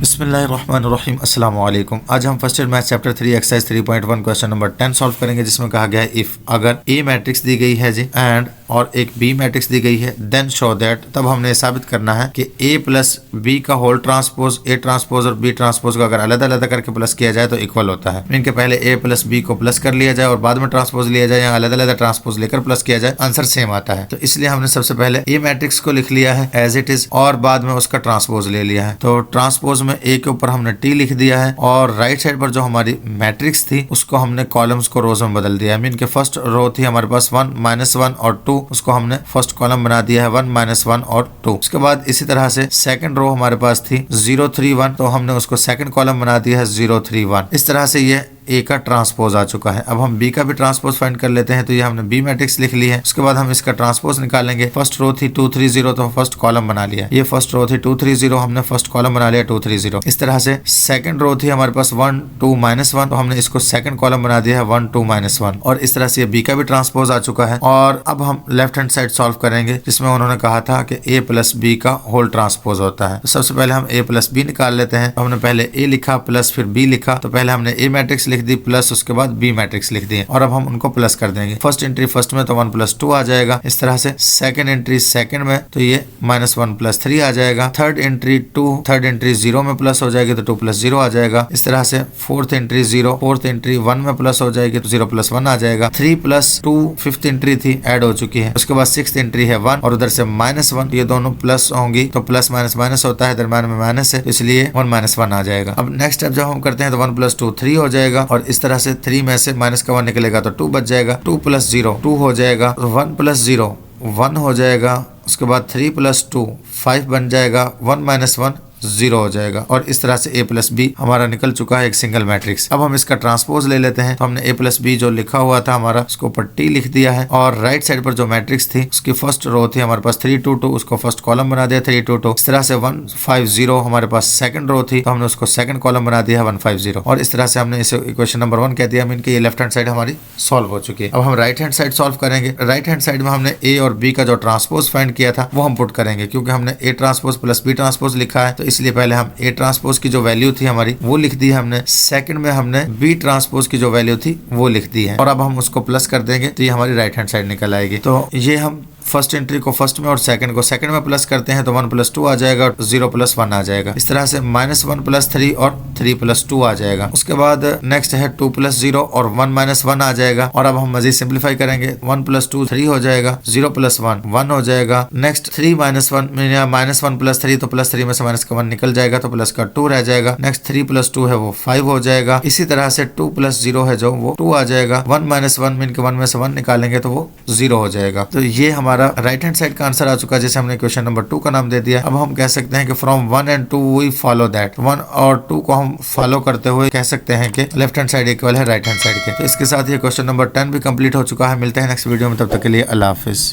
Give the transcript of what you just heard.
बिस्मिल्लाहिर्रहमानिर्रहीम अस्सलाम वालेकुम। आज हम first year math chapter 3 exercise 3.1 question number 10 solve करेंगे, जिसमें कहा गया है इफ अगर ए मैट्रिक्स दी गई है जी एंड और एक बी मैट्रिक्स दी गई है देन शो दैट, तब हमने साबित करना है कि ए प्लस बी का होल ट्रांसपोज ए ट्रांसपोज और बी ट्रांसपोज को अगर अलग अलग करके प्लस किया जाए तो इक्वल होता है। इनके पहले ए प्लस बी को प्लस कर लिया जाए और बाद में ट्रांसपोज लिया जाए या अलग अलग ट्रांसपोज लेकर प्लस किया जाए, आंसर सेम आता है। तो इसलिए हमने सबसे पहले ए मैट्रिक्स को लिख लिया है एज इट इज और बाद में उसका ट्रांसपोज ले लिया है। तो ट्रांसपोज में ए के ऊपर हमने टी लिख दिया है और राइट साइड पर जो हमारी मैट्रिक्स थी उसको हमने कॉलम्स को रोज में बदल दिया है। मीन के फर्स्ट रो थी हमारे पास 1 -1 और 2, उसको हमने फर्स्ट कॉलम बना दिया है 1 -1 और 2। उसके बाद इसी तरह से सेकंड रो हमारे पास थी 0 3 1, तो हमने उसको सेकंड कॉलम बना दिया है 0 3 1। इस तरह से ये ए का ट्रांसपोज आ चुका है। अब हम बी का भी ट्रांसपोज फाइंड कर लेते हैं। तो ये हमने बी मैट्रिक्स लिख ली है। उसके बाद हम इसका ट्रांसपोज निकालेंगे। फर्स्ट रो थी 2 3 0, तो फर्स्ट कॉलम बना लिया। ये फर्स्ट रो थी 2 3 0, हमने फर्स्ट कॉलम बना लिया 2 3 0। इस तरह से सेकंड रो थी हमारे पास 1 2 -1, तो हमने इसको सेकंड कॉलम बना दिया है 1 2 -1। और इस तरह से बी का भी ट्रांसपोज आ चुका है। और अब हम लेफ्ट हैंड साइड सॉल्व करेंगे, जिसमें उन्होंने कहा था कि ए प्लस बी का होल ट्रांसपोज होता है। तो सबसे पहले हम ए प्लस बी निकाल लेते हैं। हमने पहले ए लिखा प्लस फिर बी लिखा, तो पहले हमने ए मैट्रिक्स लिख दी प्लस उसके बाद बी मैट्रिक्स लिख दिए और अब हम उनको प्लस कर देंगे। फर्स्ट एंट्री फर्स्ट में तो 1 + 2 आ जाएगा। इस तरह से सेकंड एंट्री सेकंड में तो ये -1 + 3 आ जाएगा। थर्ड एंट्री 0 में प्लस हो जाएगी तो 2 + 0 आ जाएगा। इस तरह से फोर्थ एंट्री 0, फोर्थ एंट्री 1 में प्लस हो जाएगी तो 0 + 1 आ जाएगा। 3 + 2 फिफ्थ एंट्री थी ऐड हो चुकी है। उसके बाद सिक्स्थ एंट्री है 1 और उधर से -1, ये दोनों प्लस होंगी तो प्लस माइनस माइनस होता है, दरम्यान में माइनस है, इसलिए 1 - 1 आ जाएगा। अब नेक्स्ट स्टेप जब हम करते हैं तो 1 + 2 3 हो जाएगा और इस तरह से 3 में से माइनस का 1 निकलेगा तो 2 बच जाएगा। 2 + 0 2 हो जाएगा। 1 + 0 1 हो जाएगा। उसके बाद 3 + 2 5 बन जाएगा। 1 - 1 0 हो जाएगा। और इस तरह से a + b हमारा निकल चुका है एक सिंगल मैट्रिक्स। अब हम इसका ट्रांसपोज ले लेते हैं। तो हमने a + b जो लिखा हुआ था हमारा, उसको ऊपर t लिख दिया है और राइट साइड पर जो मैट्रिक्स थी उसकी फर्स्ट रो थी हमारे पास 3 2 2, उसको फर्स्ट कॉलम बना दिया 3 2 2। इस तरह से 1 5 0 हमारे पास सेकंड रो थी, तो हमने उसको सेकंड कॉलम बना दिया 1 5 0 और इस तरह से हमने इसे इक्वेशन नंबर 1 कह दिया। मीन कि ये लेफ्ट हैंड साइड हमारी सॉल्व हो चुकी है। अब हम राइट हैंड साइड सॉल्व करेंगे। राइट हैंड साइड में हमने a और b का जो ट्रांसपोज फाइंड किया था वो हम पुट करेंगे, क्योंकि हमने a ट्रांसपोज + b ट्रांसपोज लिखा है, तो इसलिए पहले हम a ट्रांसपोज की जो वैल्यू थी हमारी वो लिख दी है हमने। सेकंड में हमने बी ट्रांसपोज की जो वैल्यू थी वो लिख दी है और अब हम उसको प्लस कर देंगे तो ये हमारी राइट हैंड साइड निकल आएगी। तो ये हम फर्स्ट एंट्री को फर्स्ट में और सेकंड को सेकंड में प्लस करते हैं तो 1 + 2 आ जाएगा और 0 + 1 आ जाएगा। इस तरह से -1 + 3 और 3 + 2 आ जाएगा। उसके बाद नेक्स्ट है 2 + 0 और 1 - 1 आ जाएगा। और अब हम मजीद सिंप्लीफाई करेंगे। 1 + 2 3 हो जाएगा। 0 + 1 1 हो जाएगा। नेक्स्ट 3 - 1 -1 + 3, तो +3 में से माइनस का 1 निकल जाएगा तो प्लस का 2 रह जाएगा। नेक्स्ट 3 + 2 है वो 5 हो जाएगा। इसी तरह से 2 + 0 है जो वो 2 आ जाएगा। 1 - 1 मीन के 1 में से 1 निकालेंगे तो वो 0 हो जाएगा। तो ये हमारा राइट हैंड साइड का आंसर आ चुका है, जैसे हमने क्वेश्चन नंबर 2 का नाम दे दिया। अब हम कह सकते हैं कि from 1 and 2 we follow that. 1 और 2 को हम फॉलो करते हुए कह सकते हैं कि लेफ्ट हैंड साइड इक्वल है राइट हैंड साइड के। तो इसके साथ ये क्वेश्चन नंबर 10 भी कंप्लीट हो चुका है। मिलते हैं नेक्स्ट वीडियो में, तब तक के लिए अल्लाह हाफिज।